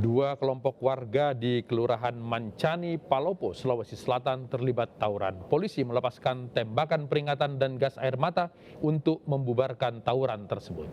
Dua kelompok warga di Kelurahan Mancani, Palopo, Sulawesi Selatan terlibat tawuran. Polisi melepaskan tembakan peringatan dan gas air mata untuk membubarkan tawuran tersebut.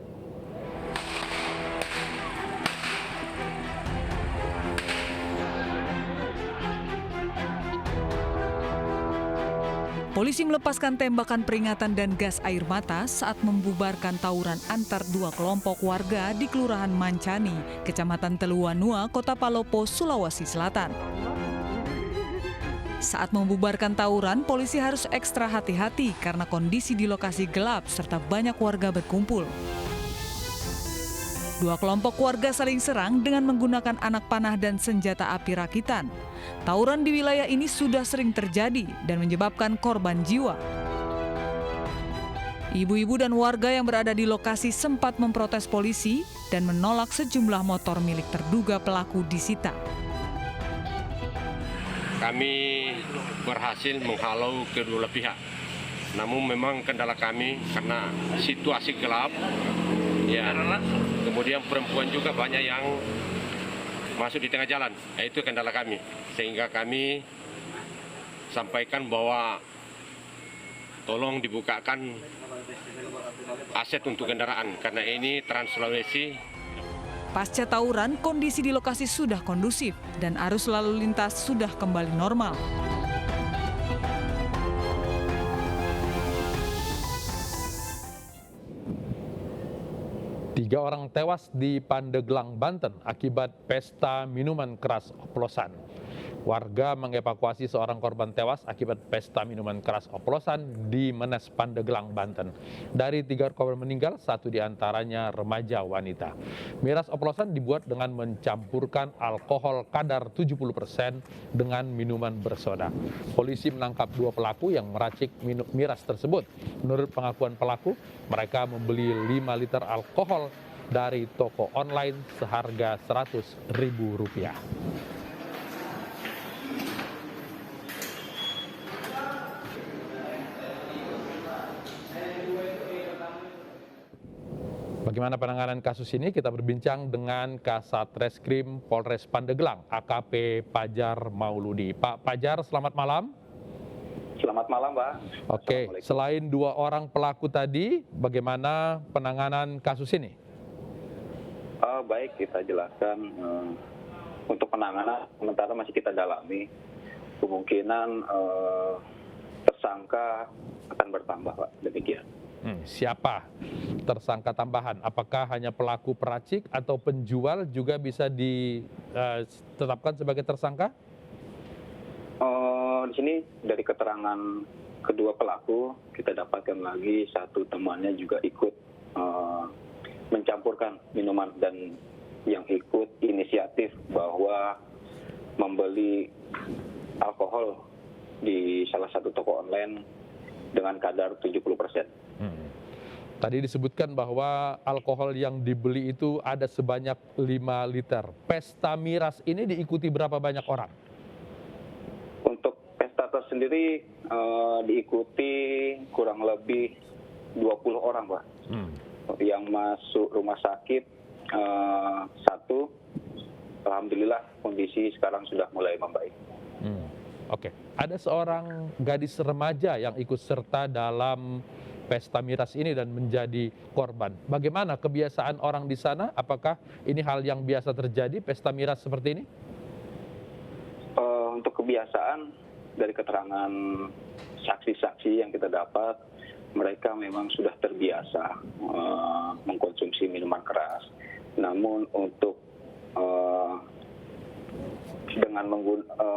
Polisi melepaskan tembakan peringatan dan gas air mata saat membubarkan tawuran antar dua kelompok warga di Kelurahan Mancani, Kecamatan Teluanua, Kota Palopo, Sulawesi Selatan. Saat membubarkan tawuran, polisi harus ekstra hati-hati karena kondisi di lokasi gelap serta banyak warga berkumpul. Dua kelompok warga saling serang dengan menggunakan anak panah dan senjata api rakitan. Tawuran di wilayah ini sudah sering terjadi dan menyebabkan korban jiwa. Ibu-ibu dan warga yang berada di lokasi sempat memprotes polisi dan menolak sejumlah motor milik terduga pelaku disita. Kami berhasil menghalau kedua pihak. Namun memang kendala kami karena situasi gelap. Ya, kemudian perempuan juga banyak yang masuk di tengah jalan. Itu kendala kami. Sehingga kami sampaikan bahwa tolong dibukakan aset untuk kendaraan karena ini Trans Sulawesi. Pasca tawuran, kondisi di lokasi sudah kondusif dan arus lalu lintas sudah kembali normal. Tiga orang tewas di Pandeglang, Banten akibat pesta minuman keras oplosan. Warga mengevakuasi seorang korban tewas akibat pesta minuman keras oplosan di Menes, Pandeglang, Banten. Dari tiga korban meninggal, satu diantaranya remaja wanita. Miras oplosan dibuat dengan mencampurkan alkohol kadar 70% dengan minuman bersoda. Polisi menangkap dua pelaku yang meracik miras tersebut. Menurut pengakuan pelaku, mereka membeli 5 liter alkohol dari toko online seharga Rp100.000. Bagaimana penanganan kasus ini? Kita berbincang dengan Kasat Reskrim Polres Pandeglang, AKP Pajar Mauludi. Pak Pajar, selamat malam. Selamat malam, Pak. Oke, selain dua orang pelaku tadi, bagaimana penanganan kasus ini? Baik, kita jelaskan untuk penanganan sementara masih kita dalami. Kemungkinan tersangka akan bertambah, Pak. Demikian. Siapa tersangka tambahan? Apakah hanya pelaku peracik atau penjual juga bisa ditetapkan sebagai tersangka? Di sini dari keterangan kedua pelaku kita dapatkan lagi satu temannya juga ikut mencampurkan minuman dan yang ikut inisiatif bahwa membeli alkohol di salah satu toko online dengan kadar 70%. Tadi disebutkan bahwa alkohol yang dibeli itu ada sebanyak 5 liter. Pesta miras ini diikuti berapa banyak orang? Untuk pesta tersendiri diikuti kurang lebih 20 orang, Pak. Yang masuk rumah sakit satu, alhamdulillah kondisi sekarang sudah mulai membaik. Oke, ada seorang gadis remaja yang ikut serta dalam pesta miras ini dan menjadi korban. Bagaimana kebiasaan orang di sana? Apakah ini hal yang biasa terjadi, pesta miras seperti ini? Untuk kebiasaan, dari keterangan saksi-saksi yang kita dapat, mereka memang sudah terbiasa mengkonsumsi minuman keras. Namun untuk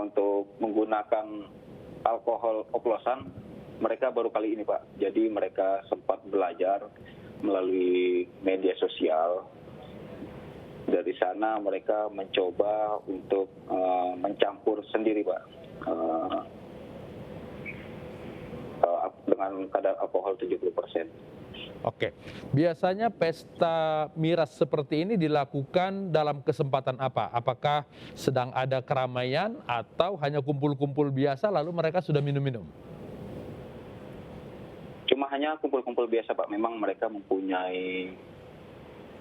untuk menggunakan alkohol oplosan, mereka baru kali ini, Pak. Jadi mereka sempat belajar melalui media sosial. Dari sana mereka mencoba untuk mencampur sendiri, Pak, dengan kadar alkohol 70%. Oke, biasanya pesta miras seperti ini dilakukan dalam kesempatan apa? Apakah sedang ada keramaian atau hanya kumpul-kumpul biasa lalu mereka sudah minum-minum? Cuma hanya kumpul-kumpul biasa, Pak. Memang mereka mempunyai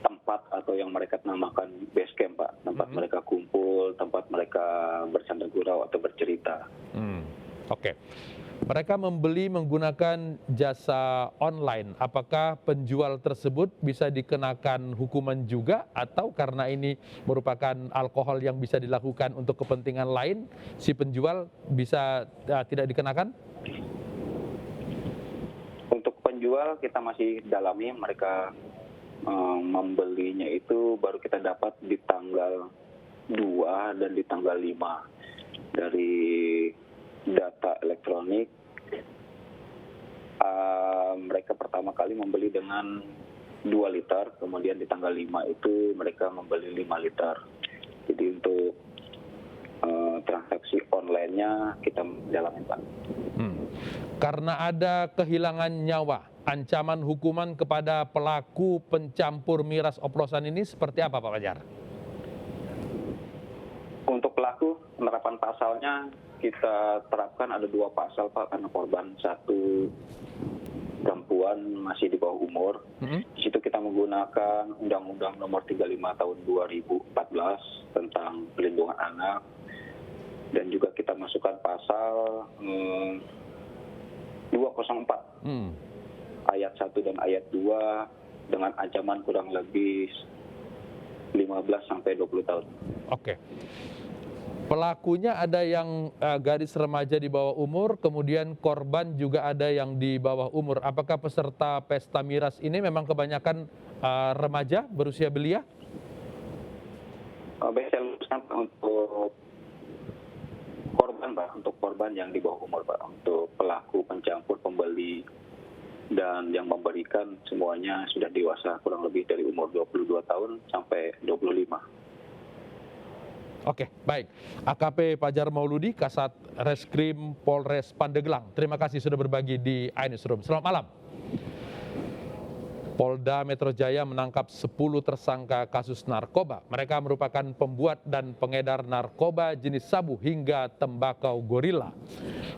tempat tempat atau yang mereka namakan base camp, Pak. Tempat mereka kumpul, tempat mereka bersanda gurau atau bercerita. Oke. Mereka membeli menggunakan jasa online. Apakah penjual tersebut bisa dikenakan hukuman juga, atau karena ini merupakan alkohol yang bisa dilakukan untuk kepentingan lain, si penjual bisa tidak dikenakan? Untuk penjual kita masih dalami, mereka membelinya itu baru kita dapat di tanggal 2 dan di tanggal 5 dari data elektronik. Mereka pertama kali membeli dengan 2 liter, kemudian di tanggal 5 itu mereka membeli 5 liter. Jadi untuk transaksi online-nya kita dalami, Pak. Karena ada kehilangan nyawa, ancaman hukuman kepada pelaku pencampur miras oplosan ini seperti apa, Pak Fajar? Untuk pelaku, penerapan pasalnya kita terapkan ada 2 pasal, Pak, karena korban satu perempuan masih di bawah umur. Di situ kita menggunakan Undang-Undang Nomor 35 Tahun 2014 tentang Perlindungan Anak, dan juga kita masukkan pasal 204 ayat 1 dan ayat 2 dengan ancaman kurang lebih 15 sampai 20 tahun. Oke. Pelakunya ada yang gadis remaja di bawah umur, kemudian korban juga ada yang di bawah umur. Apakah peserta pesta miras ini memang kebanyakan remaja berusia belia? Saya luruskan untuk korban, Pak, untuk korban yang di bawah umur, Pak. Untuk pelaku pencampur, pembeli, dan yang memberikan semuanya sudah dewasa, kurang lebih dari umur 22 tahun sampai 25. Oke, baik. AKP Fajar Mauludi, Kasat Reskrim Polres Pandeglang. Terima kasih sudah berbagi di iNewsroom. Selamat malam. Polda Metro Jaya menangkap 10 tersangka kasus narkoba. Mereka merupakan pembuat dan pengedar narkoba jenis sabu hingga tembakau gorila.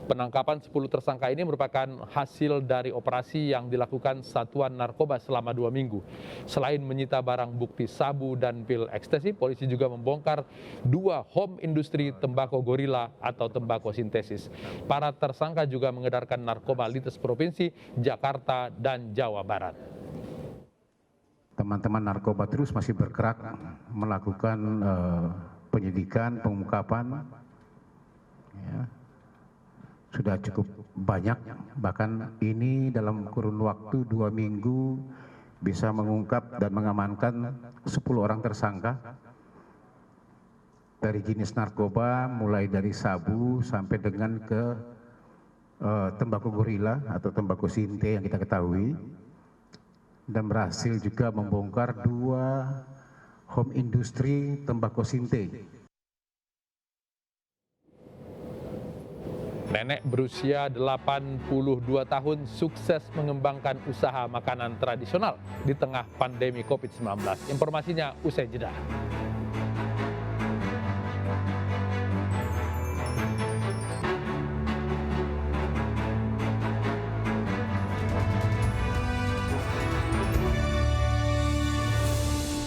Penangkapan 10 tersangka ini merupakan hasil dari operasi yang dilakukan Satuan Narkoba selama 2 minggu. Selain menyita barang bukti sabu dan pil ekstasi, polisi juga membongkar 2 home industri tembakau gorila atau tembakau sintesis. Para tersangka juga mengedarkan narkoba lintas provinsi Jakarta dan Jawa Barat. Teman-teman narkoba terus masih bergerak melakukan penyidikan, pengungkapan. Ya. Sudah cukup banyak, bahkan ini dalam kurun waktu 2 minggu bisa mengungkap dan mengamankan 10 orang tersangka dari jenis narkoba, mulai dari sabu sampai dengan ke tembakau gorila atau tembakau sinte yang kita ketahui, dan berhasil juga membongkar 2 home industri tembakau sinte. Nenek berusia 82 tahun sukses mengembangkan usaha makanan tradisional di tengah pandemi COVID-19. Informasinya usai jeda.